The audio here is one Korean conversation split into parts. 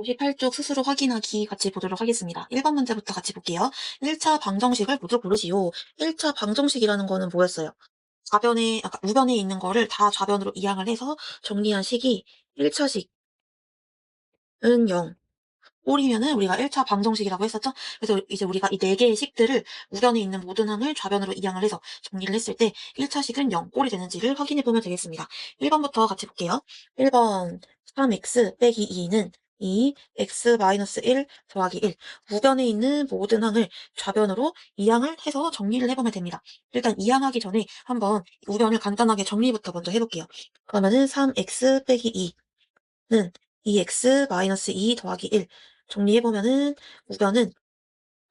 58쪽 스스로 확인하기 같이 보도록 하겠습니다. 1번 문제부터 같이 볼게요. 1차 방정식을 모두 고르시오. 1차 방정식이라는 거는 뭐였어요? 우변에 있는 거를 다 좌변으로 이항을 해서 정리한 식이 1차식은 0. 꼴이면은 우리가 1차 방정식이라고 했었죠? 그래서 이제 우리가 이 4개의 식들을 우변에 있는 모든 항을 좌변으로 이항을 해서 정리를 했을 때 1차식은 0, 꼴이 되는지를 확인해 보면 되겠습니다. 1번부터 같이 볼게요. 1번 3x 빼기 2는 2x-1 더하기 1. 우변에 있는 모든 항을 좌변으로 이항을 해서 정리를 해보면 됩니다. 일단 이항하기 전에 한번 우변을 간단하게 정리부터 먼저 해볼게요. 그러면은 3x 빼기 2는 2x-2 더하기 1. 정리해보면은 우변은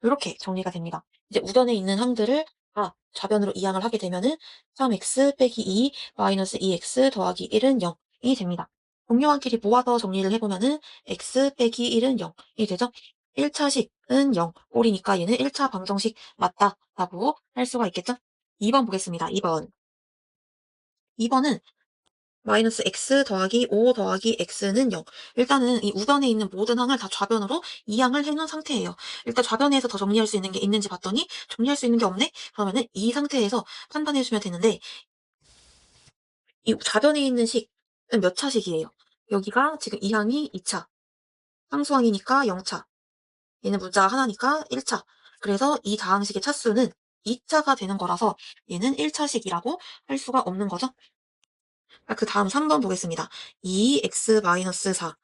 이렇게 정리가 됩니다. 이제 우변에 있는 항들을 다 좌변으로 이항을 하게 되면은 3x 빼기 2 마이너스 2x 더하기 1은 0이 됩니다. 동료한끼리 모아서 정리를 해보면은 x 빼기 1은 0이 되죠? 1차식은 0, 꼴이니까 얘는 1차 방정식 맞다라고 할 수가 있겠죠? 2번 보겠습니다. 2번은 마이너스 x 더하기 5 더하기 x는 0. 일단은 이 우변에 있는 모든 항을 다 좌변으로 이항을 해놓은 상태예요. 일단 좌변에서 더 정리할 수 있는 게 있는지 봤더니 정리할 수 있는 게 없네? 그러면은 이 상태에서 판단해주면 되는데 이 좌변에 있는 식은 몇 차식이에요? 여기가 지금 이 항이 2차, 상수항이니까 0차, 얘는 문자 하나니까 1차. 그래서 이 다항식의 차수는 2차가 되는 거라서 얘는 1차식이라고 할 수가 없는 거죠. 그 다음 3번 보겠습니다. 2x-4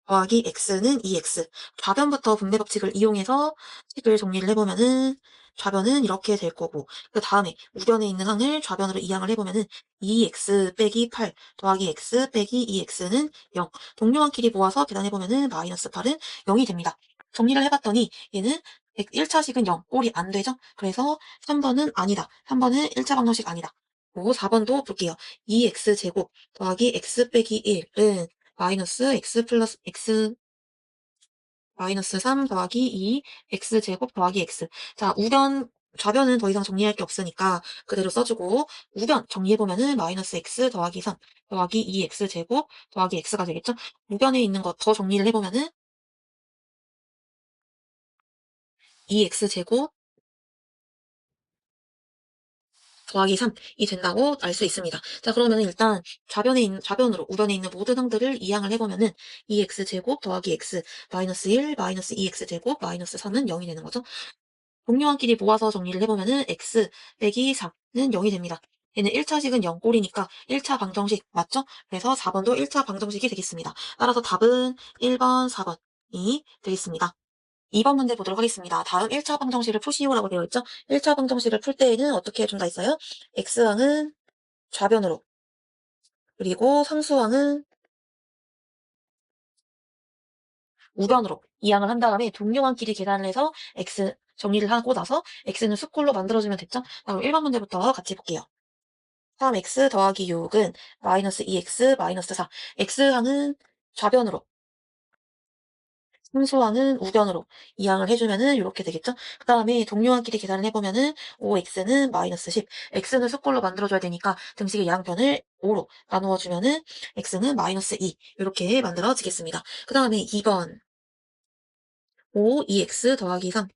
더하기 x는 2x. 좌변부터 분배 법칙을 이용해서 식을 정리를 해보면은 좌변은 이렇게 될 거고 그 다음에 우변에 있는 항을 좌변으로 이항을 해보면은 2x 빼기 8 더하기 x 빼기 2x는 0. 동료한끼리 모아서 계산해보면은 마이너스 8은 0이 됩니다. 정리를 해봤더니 얘는 1차식은 0, 꼴이 안 되죠? 그래서 3번은 아니다. 3번은 1차 방정식 아니다. 그리고 4번도 볼게요. 2x제곱 더하기 x 빼기 1은 마이너스 x 플러스 x 마이너스 3 더하기 2 x제곱 더하기 x. 자, 좌변은 더 이상 정리할 게 없으니까 그대로 써주고 우변 정리해보면은 마이너스 x 더하기 3 더하기 2x제곱 더하기 x가 되겠죠? 우변에 있는 거 더 정리를 해보면은 2x제곱 더하기 3이 된다고 알 수 있습니다. 자, 그러면은 일단 좌변으로 우변에 있는 모든 항들을 이항을 해보면은 2x제곱 더하기 x 마이너스 1 마이너스 2x제곱 마이너스 3은 0이 되는 거죠. 동료한끼리 모아서 정리를 해보면은 x 빼기 4는 0이 됩니다. 얘는 1차식은 0꼴이니까 1차 방정식 맞죠? 그래서 4번도 1차 방정식이 되겠습니다. 따라서 답은 1번, 4번이 되겠습니다. 2번 문제 보도록 하겠습니다. 다음 1차 방정식을 푸시오라고 되어 있죠? 1차 방정식을 풀 때에는 어떻게 해준다 했어요? x항은 좌변으로, 그리고 상수항은 우변으로 이항을 한 다음에 동료항끼리 계산을 해서 x 정리를 하고 나서 x는 수꼴로 만들어주면 됐죠? 그럼 1번 문제부터 같이 볼게요. 3x 더하기 6은 마이너스 2x 마이너스 4. x항은 좌변으로, 상수항은 우변으로 이항을 해주면은 이렇게 되겠죠? 그 다음에 동료항끼리 계산을 해보면은 5x는 마이너스 10. x는 수꼴로 만들어줘야 되니까 등식의 양변을 5로 나누어주면은 x는 마이너스 2. 이렇게 만들어지겠습니다. 그 다음에 2번 5, 2x 더하기 3.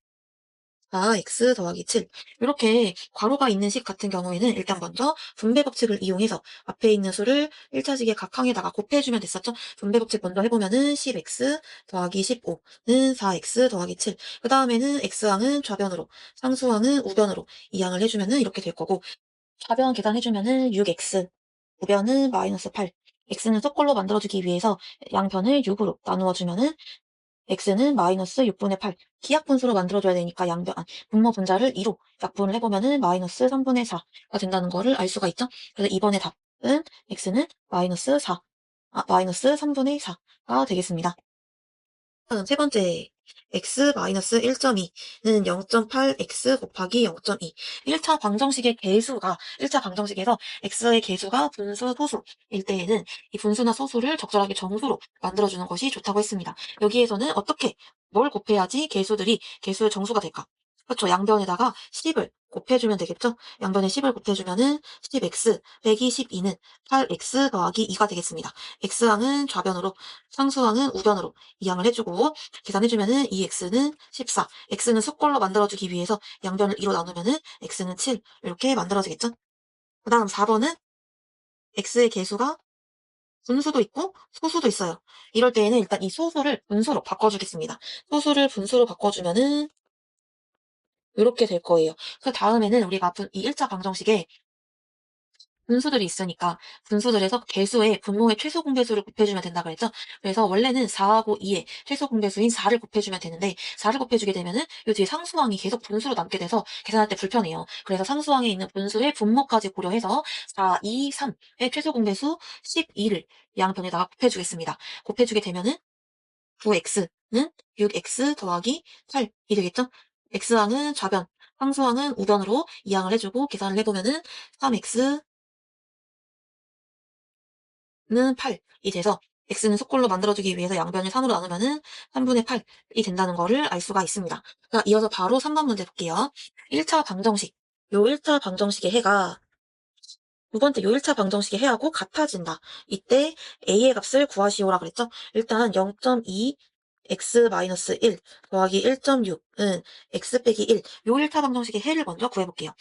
4x 더하기 7. 이렇게 괄호가 있는 식 같은 경우에는 일단 먼저 분배 법칙을 이용해서 앞에 있는 수를 1차식의 각 항에다가 곱해주면 됐었죠? 분배 법칙 먼저 해보면은 10x 더하기 15는 4x 더하기 7. 그 다음에는 x항은 좌변으로, 상수항은 우변으로 이항을 해주면은 이렇게 될 거고 좌변 계산해주면은 6x, 우변은 마이너스 8. x는 섭골로 만들어주기 위해서 양변을 6으로 나누어주면은 x는 마이너스 6분의 8. 기하분수로 만들어줘야 되니까 분모 분자를 2로 약분을 해보면은 마이너스 3분의 4가 된다는 거를 알 수가 있죠. 그래서 이번의 답은 x는 마이너스 3분의 4가 되겠습니다. 다음 세 번째, x-1.2는 0.8x 곱하기 0.2. 1차 방정식에서 x의 개수가 분수, 소수일 때에는 이 분수나 소수를 적절하게 정수로 만들어주는 것이 좋다고 했습니다. 여기에서는 뭘 곱해야지 개수 정수가 될까? 그렇죠. 양변에다가 10을 곱해주면 되겠죠? 양변에 10을 곱해주면은 10x 빼기 12는 8x 더하기 2가 되겠습니다. x항은 좌변으로, 상수항은 우변으로 이항을 해주고 계산해주면은 2x는 14, x는 수꼴로 만들어주기 위해서 양변을 2로 나누면은 x는 7 이렇게 만들어지겠죠? 그 다음 4번은 x의 개수가 분수도 있고 소수도 있어요. 이럴 때에는 일단 이 소수를 분수로 바꿔주겠습니다. 소수를 분수로 바꿔주면은 이렇게 될 거예요. 그 다음에는 우리가 이 1차 방정식에 분수들이 있으니까 분수들에서 개수의 분모의 최소 공배수를 곱해주면 된다 그랬죠? 그래서 원래는 4하고 2의 최소 공배수인 4를 곱해주면 되는데 4를 곱해주게 되면은 요 뒤에 상수항이 계속 분수로 남게 돼서 계산할 때 불편해요. 그래서 상수항에 있는 분수의 분모까지 고려해서 4, 2, 3의 최소 공배수 12를 양변에다가 곱해주겠습니다. 곱해주게 되면은 9x는 6x 더하기 8이 되겠죠? x항은 좌변, 상수항은 우변으로 이항을 해주고 계산을 해보면은 3x 는 8이 돼서 x는 수꼴로 만들어주기 위해서 양변을 3으로 나누면은 3분의 8이 된다는 거를 알 수가 있습니다. 자, 이어서 바로 3번 문제 볼게요. 1차 방정식. 요 1차 방정식의 해가 두 번째 요 1차 방정식의 해하고 같아진다. 이때 a의 값을 구하시오라 그랬죠? 일단 0.2 x-1 더하기 1.6은 x 빼기 1. 요 1차 방정식의 해를 먼저 구해볼게요.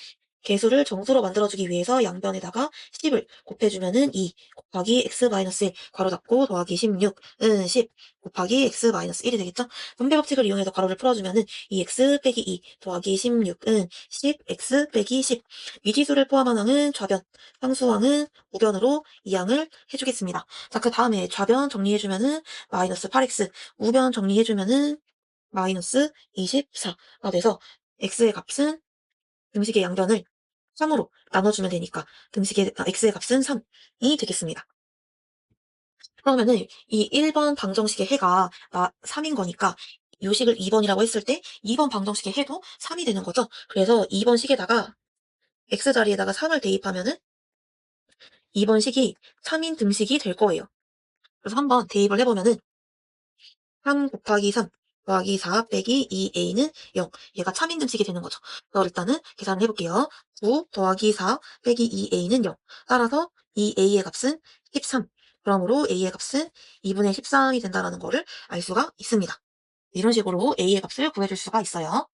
개수를 정수로 만들어주기 위해서 양변에다가 10을 곱해주면은 2 곱하기 x-1 괄호 닫고 더하기 16은 10 곱하기 x-1이 되겠죠? 분배 법칙을 이용해서 괄호를 풀어주면은 2x 빼기 2 더하기 16은 10x 빼기 10. 미지수를 포함한 항은 좌변, 상수항은 우변으로 이항을 해주겠습니다. 자, 그 다음에 좌변 정리해주면은 마이너스 8x, 우변 정리해주면은 마이너스 24가 돼서 x의 값은 등식의 양변을 3으로 나눠주면 되니까 x의 값은 3이 되겠습니다. 그러면은 이 1번 방정식의 해가 3인 거니까 요식을 2번이라고 했을 때 2번 방정식의 해도 3이 되는 거죠. 그래서 2번 식에다가 x 자리에다가 3을 대입하면은 2번 식이 3인 등식이 될 거예요. 그래서 한번 대입을 해보면은 3 곱하기 3 더하기 4 빼기 2a는 0. 얘가 3인 등식이 되는 거죠. 그래서 일단은 계산을 해볼게요. 9 더하기 4 빼기 2a는 0. 따라서 2a의 값은 13. 그러므로 a의 값은 2분의 13이 된다는 거를 알 수가 있습니다. 이런 식으로 a의 값을 구해줄 수가 있어요.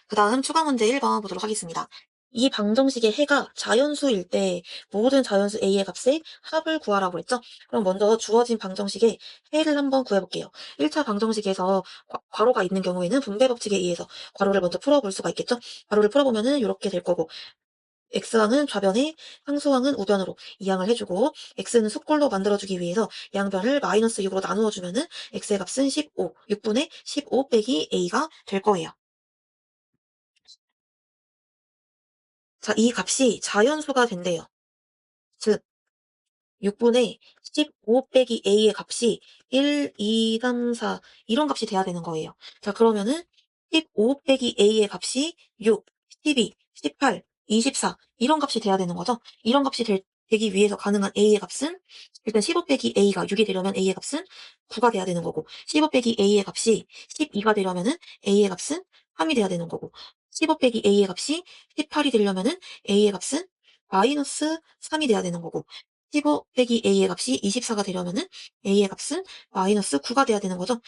그 다음 추가 문제 1번 보도록 하겠습니다. 이 방정식의 해가 자연수일 때 모든 자연수 a의 값의 합을 구하라고 했죠? 그럼 먼저 주어진 방정식의 해를 한번 구해볼게요. 1차 방정식에서 괄호가 있는 경우에는 분배 법칙에 의해서 괄호를 먼저 풀어볼 수가 있겠죠? 괄호를 풀어보면은 이렇게 될 거고 x항은 좌변에 상수항은 우변으로 이항을 해주고 x는 수꼴로 만들어주기 위해서 양변을 마이너스 6으로 나누어주면은 x의 값은 15, 6분의 15 빼기 a가 될 거예요. 자, 이 값이 자연수가 된대요. 즉, 6분의 15 빼기 a의 값이 1, 2, 3, 4 이런 값이 돼야 되는 거예요. 자, 그러면은 15 빼기 a의 값이 6, 12, 18, 24 이런 값이 돼야 되는 거죠. 이런 값이 되기 위해서 가능한 a의 값은 일단 15 빼기 a가 6이 되려면 a의 값은 9가 돼야 되는 거고 15 빼기 a의 값이 12가 되려면은 a의 값은 3이 돼야 되는 거고 15 빼기 a의 값이 18이 되려면은 a의 값은 마이너스 3이 돼야 되는 거고 15 빼기 a의 값이 24가 되려면은 a의 값은 마이너스 9가 돼야 되는 거죠.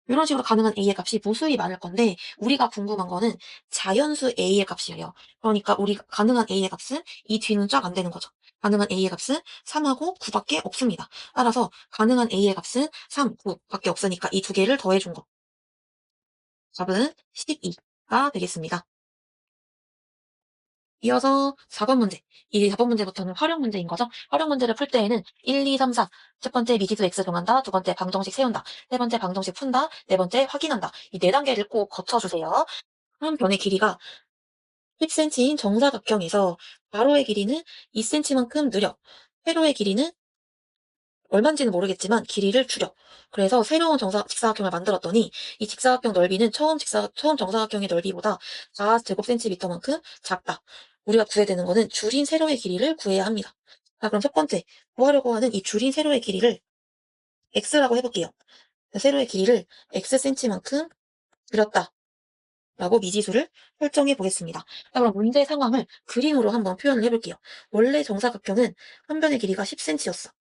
이런 식으로 가능한 a의 값이 무수히 많을 건데 우리가 궁금한 거는 자연수 a의 값이에요. 그러니까 우리가 가능한 a의 값은 이 뒤는 쫙 안 되는 거죠. 가능한 a의 값은 3하고 9밖에 없습니다. 따라서 가능한 a의 값은 3, 9밖에 없으니까 이 두 개를 더해준 거. 답은 12가 되겠습니다. 이어서 4번 문제. 이 4번 문제부터는 활용 문제인 거죠. 활용 문제를 풀 때에는 1, 2, 3, 4. 첫 번째 미지수 x 정한다. 두 번째 방정식 세운다. 세 번째 방정식 푼다. 네 번째 확인한다. 이 네 단계를 꼭 거쳐주세요. 한 변의 길이가 10cm인 정사각형에서 가로의 길이는 2cm만큼 느려. 세로의 길이는 얼마인지는 모르겠지만 길이를 줄여. 그래서 새로운 직사각형을 만들었더니 이 직사각형 넓이는 처음 정사각형의 넓이보다 4제곱센티미터만큼 작다. 우리가 구해야 되는 거는 줄인 세로의 길이를 구해야 합니다. 자, 그럼 첫 번째 구하려고 하는 이 줄인 세로의 길이를 x라고 해볼게요. 세로의 길이를 xcm만큼 줄였다. 라고 미지수를 설정해 보겠습니다. 자, 그럼 문제 상황을 그림으로 한번 표현을 해볼게요. 원래 정사각형은 한 변의 길이가 10cm였어.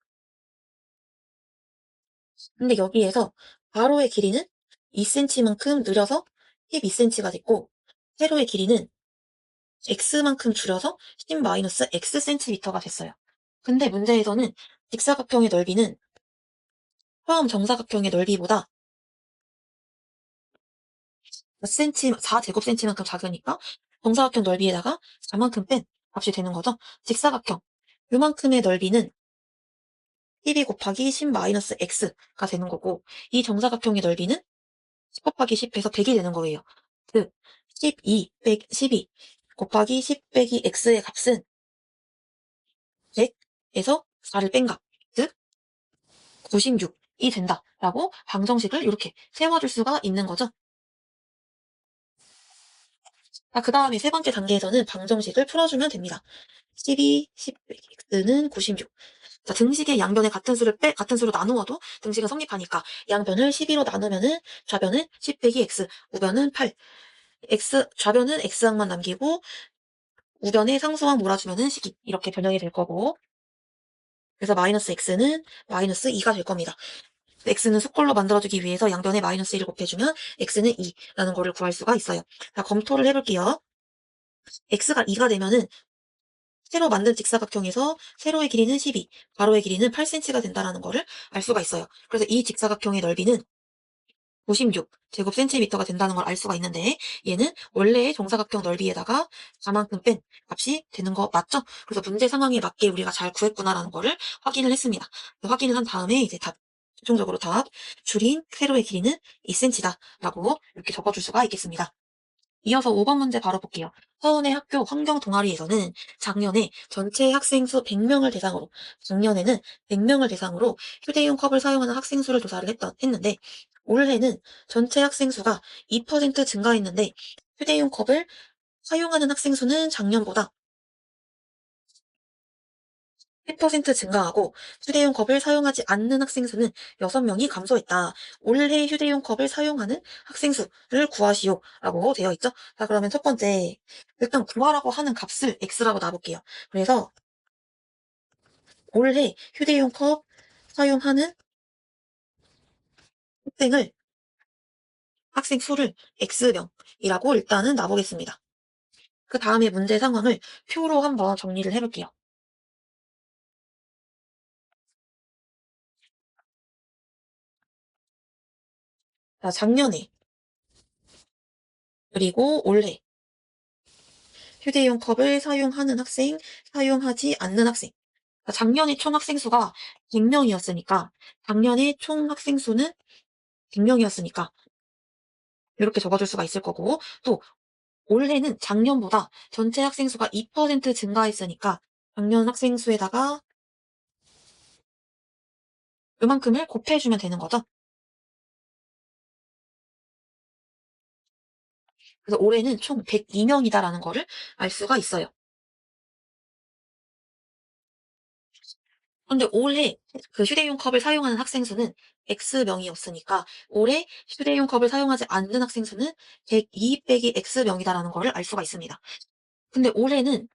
근데 여기에서 가로의 길이는 2cm만큼 늘려서 12cm가 됐고, 세로의 길이는 x만큼 줄여서 10-x cm가 됐어요. 근데 문제에서는 직사각형의 넓이는 처음 정사각형의 넓이보다 몇 cm, 4제곱cm만큼 작으니까 정사각형 넓이에다가 4만큼 뺀 값이 되는 거죠. 직사각형 요만큼의 넓이는 12 곱하기 10-x가 되는 거고, 이 정사각형의 넓이는 10 곱하기 10 해서 100이 되는 거예요. 즉 12 곱하기 10 빼기 x의 값은 100에서 4를 뺀 값, 즉 96이 된다라고 방정식을 이렇게 세워줄 수가 있는 거죠. 자, 그 다음에 세 번째 단계에서는 방정식을 풀어주면 됩니다. 12, 10 빼기 x는 96. 자, 등식의 양변에 같은 수로 나누어도 등식은 성립하니까 양변을 12로 나누면은 좌변은 10 빼기 x, 우변은 8. 좌변은 x항만 남기고 우변에 상수항 몰아주면은 식이 이렇게 변형이 될 거고, 그래서 마이너스 x는 마이너스 2가 될 겁니다. x는 수꼴로 만들어주기 위해서 양변에 마이너스 1을 곱해주면 x는 2라는 거를 구할 수가 있어요. 자, 검토를 해볼게요. x가 2가 되면은 새로 만든 직사각형에서 세로의 길이는 12, 가로의 길이는 8cm가 된다는 거를 알 수가 있어요. 그래서 이 직사각형의 넓이는 96 제곱센티미터가 된다는 걸 알 수가 있는데, 얘는 원래의 정사각형 넓이에다가 4만큼 뺀 값이 되는 거 맞죠? 그래서 문제 상황에 맞게 우리가 잘 구했구나라는 거를 확인을 했습니다. 확인을 한 다음에 이제 최종적으로 답 줄인 세로의 길이는 2cm다 라고 이렇게 적어줄 수가 있겠습니다. 이어서 5번 문제 바로 볼게요. 서울의 학교 환경 동아리에서는 작년에 전체 학생 수 100명을 대상으로, 작년에는 100명을 대상으로 휴대용 컵을 사용하는 학생 수를 조사를 했는데, 올해는 전체 학생 수가 2% 증가했는데 휴대용 컵을 사용하는 학생 수는 작년보다 10% 증가하고 휴대용 컵을 사용하지 않는 학생 수는 6명이 감소했다. 올해 휴대용 컵을 사용하는 학생 수를 구하시오 라고 되어 있죠. 자, 그러면 첫 번째, 일단 구하라고 하는 값을 x라고 놔볼게요. 그래서 올해 휴대용 컵 사용하는 학생 수를 x명이라고 일단은 놔보겠습니다. 그 다음에 문제 상황을 표로 한번 정리를 해볼게요. 자, 작년에 그리고 올해 휴대용 컵을 사용하는 학생, 사용하지 않는 학생. 작년에 총 학생 수가 100명이었으니까 작년에 총 학생 수는 100명이었으니까 이렇게 적어줄 수가 있을 거고, 또 올해는 작년보다 전체 학생 수가 2% 증가했으니까 작년 학생 수에다가 요만큼을 곱해주면 되는 거죠. 그래서 올해는 총 102명이다라는 거를 알 수가 있어요. 근데 올해 그 휴대용 컵을 사용하는 학생 수는 X명이었으니까 올해 휴대용 컵을 사용하지 않는 학생 수는 102 빼기 X명이다라는 거를 알 수가 있습니다. 근데 올해는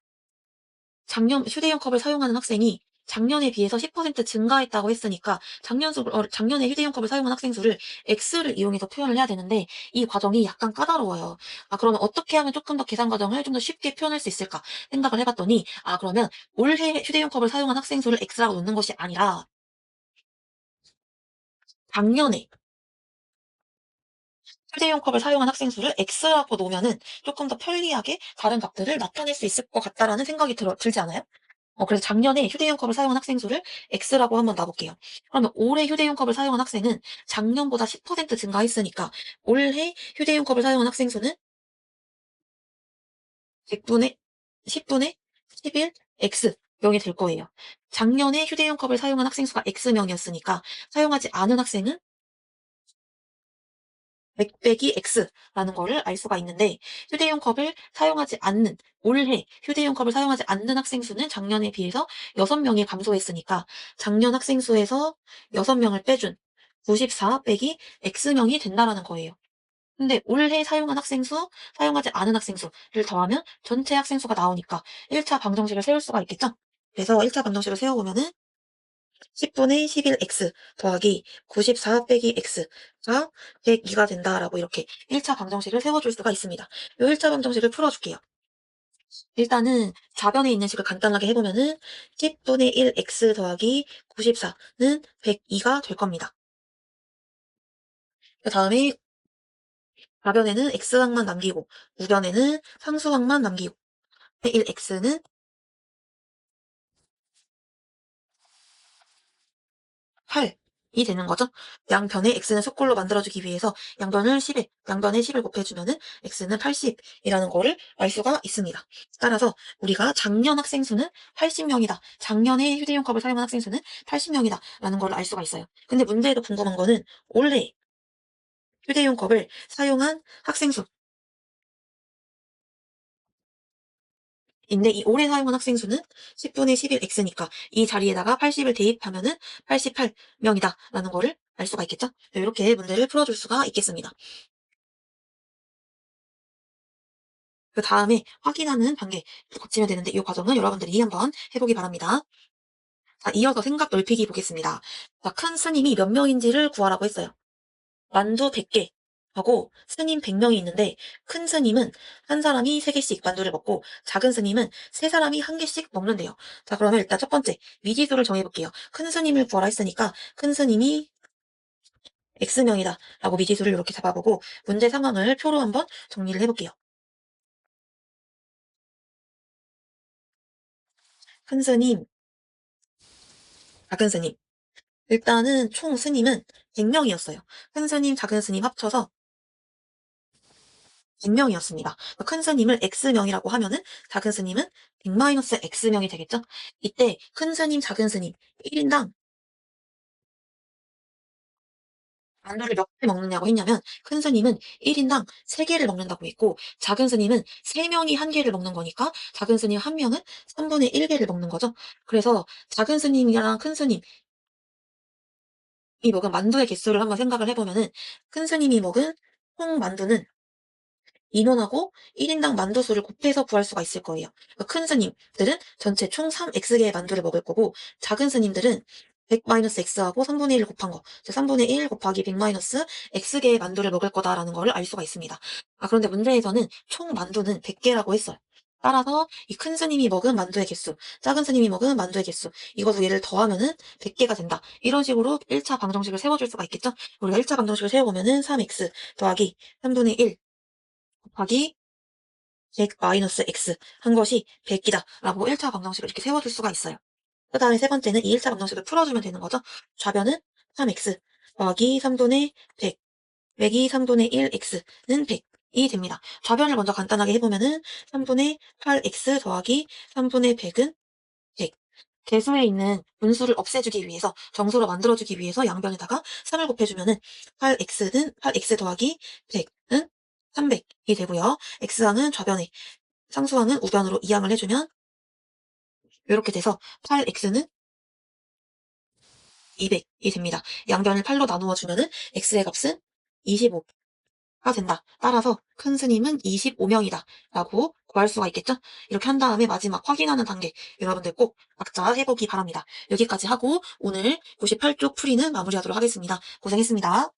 작년 휴대용 컵을 사용하는 학생이 작년에 비해서 10% 증가했다고 했으니까 작년에 휴대용 컵을 사용한 학생 수를 X를 이용해서 표현을 해야 되는데 이 과정이 약간 까다로워요. 아, 그러면 어떻게 하면 조금 더 계산 과정을 좀 더 쉽게 표현할 수 있을까 생각을 해봤더니, 아, 그러면 올해 휴대용 컵을 사용한 학생 수를 X라고 놓는 것이 아니라 작년에 휴대용 컵을 사용한 학생 수를 X라고 놓으면은 조금 더 편리하게 다른 값들을 나타낼 수 있을 것 같다라는 생각이 들지 않아요? 그래서 작년에 휴대용 컵을 사용한 학생 수를 X라고 한번 놔볼게요. 그러면 올해 휴대용 컵을 사용한 학생은 작년보다 10% 증가했으니까 올해 휴대용 컵을 사용한 학생 수는 100분의 10분의 11 X명이 될 거예요. 작년에 휴대용 컵을 사용한 학생 수가 X명이었으니까 사용하지 않은 학생은 100 빼기 X라는 거를 알 수가 있는데, 올해 휴대용 컵을 사용하지 않는 학생 수는 작년에 비해서 6명이 감소했으니까 작년 학생 수에서 6명을 빼준 94 빼기 X명이 된다라는 거예요. 근데 올해 사용한 학생 수, 사용하지 않은 학생 수를 더하면 전체 학생 수가 나오니까 1차 방정식을 세울 수가 있겠죠? 그래서 1차 방정식을 세워보면은 10분의 11x 더하기 94 빼기 x가 102가 된다라고 이렇게 1차 방정식을 세워줄 수가 있습니다. 이 1차 방정식을 풀어줄게요. 일단은 좌변에 있는 식을 간단하게 해보면은 10분의 1x 더하기 94는 102가 될 겁니다. 그 다음에 좌변에는 x항만 남기고 우변에는 상수항만 남기고 1x는 8이 되는 거죠. 양변에 x는 숫꼴로 만들어주기 위해서 양변에 10을 곱해주면은 x는 80이라는 거를 알 수가 있습니다. 따라서 우리가 작년 학생 수는 80명이다. 작년에 휴대용 컵을 사용한 학생 수는 80명이다. 라는 걸 알 수가 있어요. 근데 문제에도 궁금한 거는 올해 휴대용 컵을 사용한 학생 수 인데 이 올해 사용한 학생 수는 10분의 11x니까 이 자리에다가 80을 대입하면은 88명이다 라는 거를 알 수가 있겠죠? 이렇게 문제를 풀어줄 수가 있겠습니다. 그 다음에 확인하는 단계 거치면 되는데 이 과정은 여러분들이 한번 해보기 바랍니다. 자, 이어서 생각 넓히기 보겠습니다. 자, 큰 스님이 몇 명인지를 구하라고 했어요. 만두 100개 하고 스님 100명이 있는데 큰 스님은 한 사람이 3개씩 만두를 먹고 작은 스님은 3사람이 1개씩 먹는데요. 자, 그러면 일단 첫 번째 미지수를 정해볼게요. 큰 스님을 구하라 했으니까 큰 스님이 X명이다 라고 미지수를 이렇게 잡아보고 문제 상황을 표로 한번 정리를 해볼게요. 큰 스님, 작은 스님. 일단은 총 스님은 100명이었어요. 큰 스님, 작은 스님 합쳐서 100명이었습니다. 큰 스님을 X명이라고 하면은 작은 스님은 100-X명이 되겠죠? 이때 큰 스님, 작은 스님 1인당 만두를 몇 개 먹느냐고 했냐면 큰 스님은 1인당 3개를 먹는다고 했고 작은 스님은 3명이 1개를 먹는 거니까 작은 스님 1명은 3분의 1개를 먹는 거죠. 그래서 작은 스님이랑 큰 스님이 먹은 만두의 개수를 한번 생각을 해보면은 큰 스님이 먹은 총 만두는 인원하고 1인당 만두 수를 곱해서 구할 수가 있을 거예요. 그러니까 큰 스님들은 전체 총 3x개의 만두를 먹을 거고 작은 스님들은 100-x하고 3분의 1을 곱한 거, 즉 3분의 1 곱하기 100-x개의 만두를 먹을 거다라는 거를 알 수가 있습니다. 그런데 문제에서는 총 만두는 100개라고 했어요. 따라서 이 큰 스님이 먹은 만두의 개수, 작은 스님이 먹은 만두의 개수, 이거 두 개를 더하면은 100개가 된다. 이런 식으로 1차 방정식을 세워줄 수가 있겠죠? 우리가 1차 방정식을 세워보면은 3x 더하기 3분의 1 곱하기 100-x 한 것이 100이다 라고 1차 방정식을 이렇게 세워줄 수가 있어요. 그 다음에 세 번째는 이 1차 방정식을 풀어주면 되는 거죠. 좌변은 3x 더하기 3분의 100, 빼기 3분의 1x는 100이 됩니다. 좌변을 먼저 간단하게 해보면은 3분의 8x 더하기 3분의 100은 100. 개수에 있는 분수를 없애주기 위해서 정수로 만들어주기 위해서 양변에다가 3을 곱해주면은 8x 더하기 100은 300이 되고요. x항은 좌변에 상수항은 우변으로 이항을 해주면 이렇게 돼서 8x는 200이 됩니다. 양변을 8로 나누어 주면은 x의 값은 25가 된다. 따라서 큰 스님은 25명이다 라고 구할 수가 있겠죠? 이렇게 한 다음에 마지막 확인하는 단계 여러분들 꼭 각자 해보기 바랍니다. 여기까지 하고 오늘 98쪽 풀이는 마무리하도록 하겠습니다. 고생했습니다.